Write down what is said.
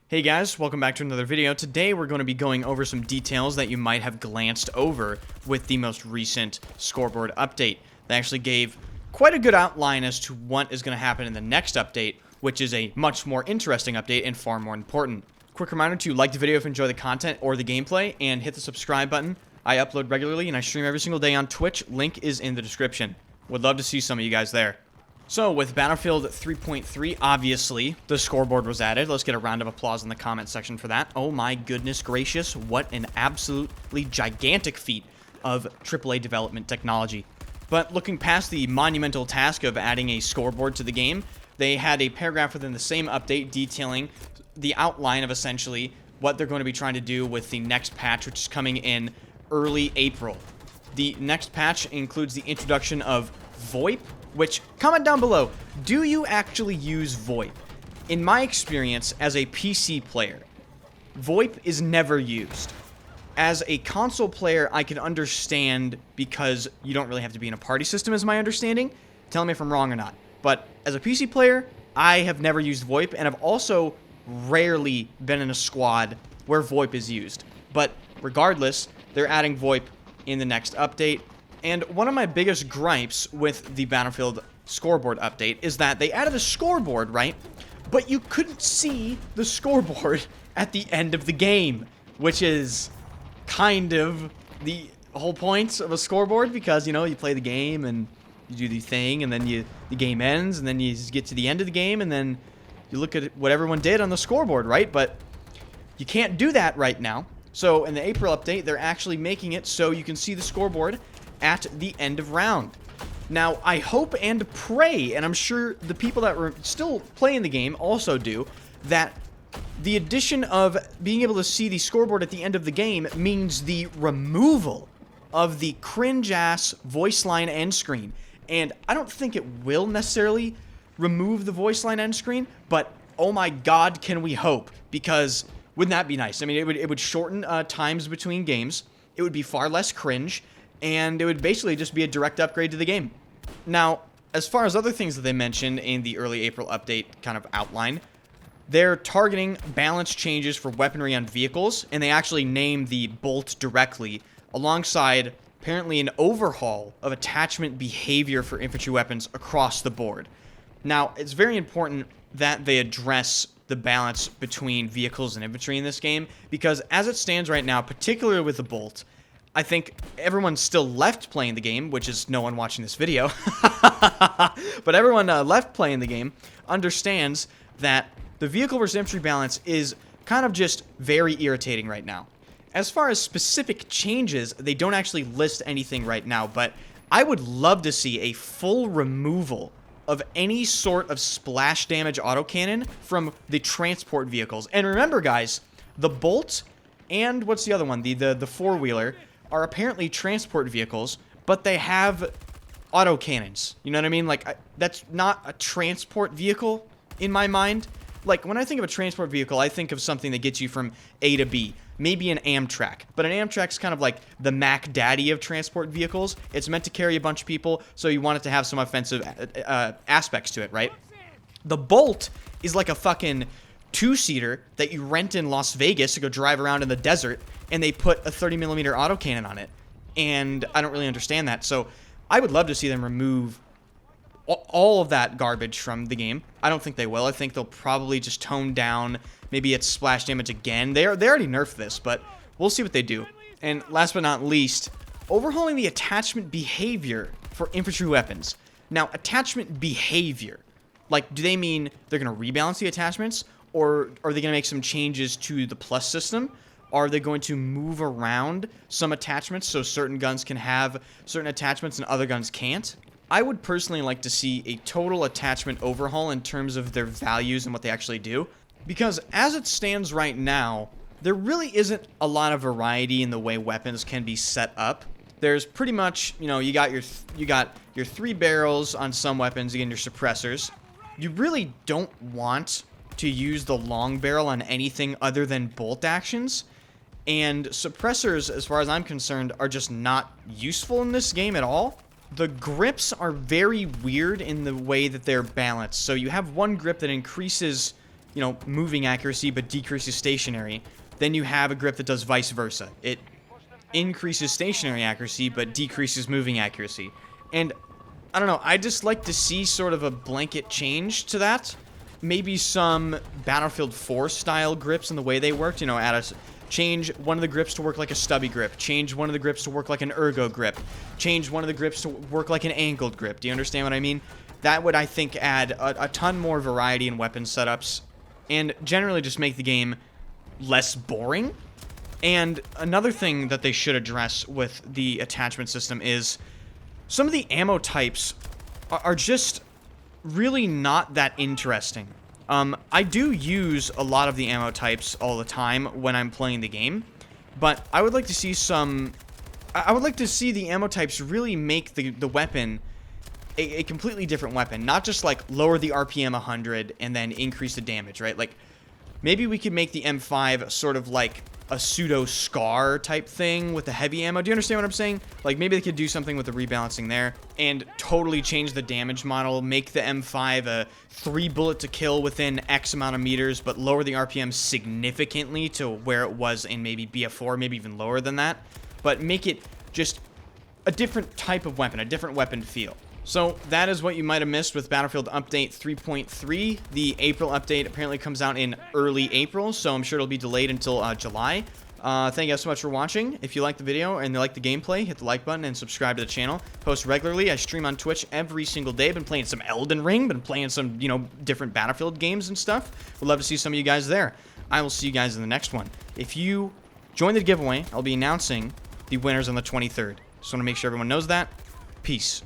Hey guys, welcome back to another video. Today we're going to be going over some details that you might have glanced over with the most recent scoreboard update. They actually gave quite a good outline as to what is going to happen in the next update, which is a much more interesting update and far more important. Quick reminder to like the video if you enjoy the content or the gameplay, and hit the subscribe button. I upload regularly and I stream every single day on Twitch. Link is in the description. Would love to see some of you guys there. So, with Battlefield 3.3, obviously, the scoreboard was added. Let's get a round of applause in the comment section for that. Oh my goodness gracious, what an absolutely gigantic feat of AAA development technology. But looking past the monumental task of adding a scoreboard to the game, they had a paragraph within the same update detailing the outline of essentially what they're going to be trying to do with the next patch, which is coming in early April. The next patch includes the introduction of VoIP, which, comment down below, do you actually use VoIP? In my experience as a PC player, VoIP is never used. As a console player, I can understand because you don't really have to be in a party system, is my understanding. Tell me if I'm wrong or not. But as a PC player, I have never used VoIP, and I've also rarely been in a squad where VoIP is used. But regardless, they're adding VoIP in the next update. And one of my biggest gripes with the Battlefield scoreboard update is that they added a scoreboard, right? But you couldn't see the scoreboard at the end of the game, which is kind of the whole point of a scoreboard, because, you know, you play the game and you do the thing, and then the game ends, and then you get to the end of the game, and then you look at what everyone did on the scoreboard, right? But you can't do that right now. So in the April update, they're actually making it so you can see the scoreboard at the end of round. Now, I hope and pray, and I'm sure the people that were still playing the game also do, that the addition of being able to see the scoreboard at the end of the game means the removal of the cringe-ass voice line end screen. And I don't think it will necessarily remove the voice line end screen, but oh my god, can we hope? Because wouldn't that be nice? I mean, it would shorten times between games. It would be far less cringe, and it would basically just be a direct upgrade to the game. Now, as far as other things that they mentioned in the early April update kind of outline, they're targeting balance changes for weaponry on vehicles, and they actually named the bolt directly, alongside apparently an overhaul of attachment behavior for infantry weapons across the board. Now, it's very important that they address the balance between vehicles and infantry in this game, because as it stands right now, particularly with the bolt, I think everyone still left playing the game, which is no one watching this video, but everyone left playing the game understands that the vehicle versus infantry balance is kind of just very irritating right now. As far as specific changes, they don't actually list anything right now, but I would love to see a full removal of any sort of splash damage autocannon from the transport vehicles. And remember, guys, the Bolt and what's the other one? The four-wheeler are apparently transport vehicles, but they have autocannons. You know what I mean? Like, that's not a transport vehicle in my mind. Like, when I think of a transport vehicle, I think of something that gets you from A to B. Maybe an Amtrak. But an Amtrak's kind of like the Mac Daddy of transport vehicles. It's meant to carry a bunch of people, so you want it to have some offensive aspects to it, right? The Bolt is like a fucking two-seater that you rent in Las Vegas to go drive around in the desert, and they put a 30mm autocannon on it. And I don't really understand that. So I would love to see them remove all of that garbage from the game. I don't think they will. I think they'll probably just tone down. Maybe it's splash damage again. They already nerfed this, but we'll see what they do. And last but not least, overhauling the attachment behavior for infantry weapons. Now, attachment behavior. Like, do they mean they're going to rebalance the attachments? Or are they going to make some changes to the plus system? Are they going to move around some attachments so certain guns can have certain attachments and other guns can't? I would personally like to see a total attachment overhaul in terms of their values and what they actually do. Because as it stands right now, there really isn't a lot of variety in the way weapons can be set up. There's pretty much, you know, you got your 3 barrels on some weapons, you get your suppressors. You really don't want to use the long barrel on anything other than bolt actions. And suppressors, as far as I'm concerned, are just not useful in this game at all. The grips are very weird in the way that they're balanced. So you have one grip that increases you know, moving accuracy but decreases stationary. Then you have a grip that does vice versa. It increases stationary accuracy but decreases moving accuracy. And I don't know, I just like to see sort of a blanket change to that. Maybe some Battlefield 4 style grips and the way they worked, you know, change one of the grips to work like a stubby grip, change one of the grips to work like an ergo grip, change one of the grips to work like an angled grip. Do you understand what I mean? That would, I think, add a ton more variety in weapon setups and generally just make the game less boring. And another thing that they should address with the attachment system is some of the ammo types are just really not that interesting. I do use a lot of the ammo types all the time when I'm playing the game, but I would like to see I would like to see the ammo types really make the weapon a completely different weapon, not just like lower the RPM 100 and then increase the damage, right? Like maybe we could make the M5 sort of like a pseudo Scar type thing with the heavy ammo. Do you understand what I'm saying? Like maybe they could do something with the rebalancing there and totally change the damage model, make the M5 a 3 bullet to kill within X amount of meters, but lower the RPM significantly to where it was in maybe BF4, maybe even lower than that, but make it just a different type of weapon, a different weapon feel. So that is what you might have missed with Battlefield Update 3.3. The April update apparently comes out in early April, so I'm sure it'll be delayed until July. Thank you guys so much for watching. If you like the video and you like the gameplay, hit the like button and subscribe to the channel. Post regularly. I stream on Twitch every single day. Been playing some Elden Ring, been playing some, you know, different Battlefield games and stuff. Would love to see some of you guys there. I will see you guys in the next one. If you join the giveaway, I'll be announcing the winners on the 23rd. Just want to make sure everyone knows that. Peace.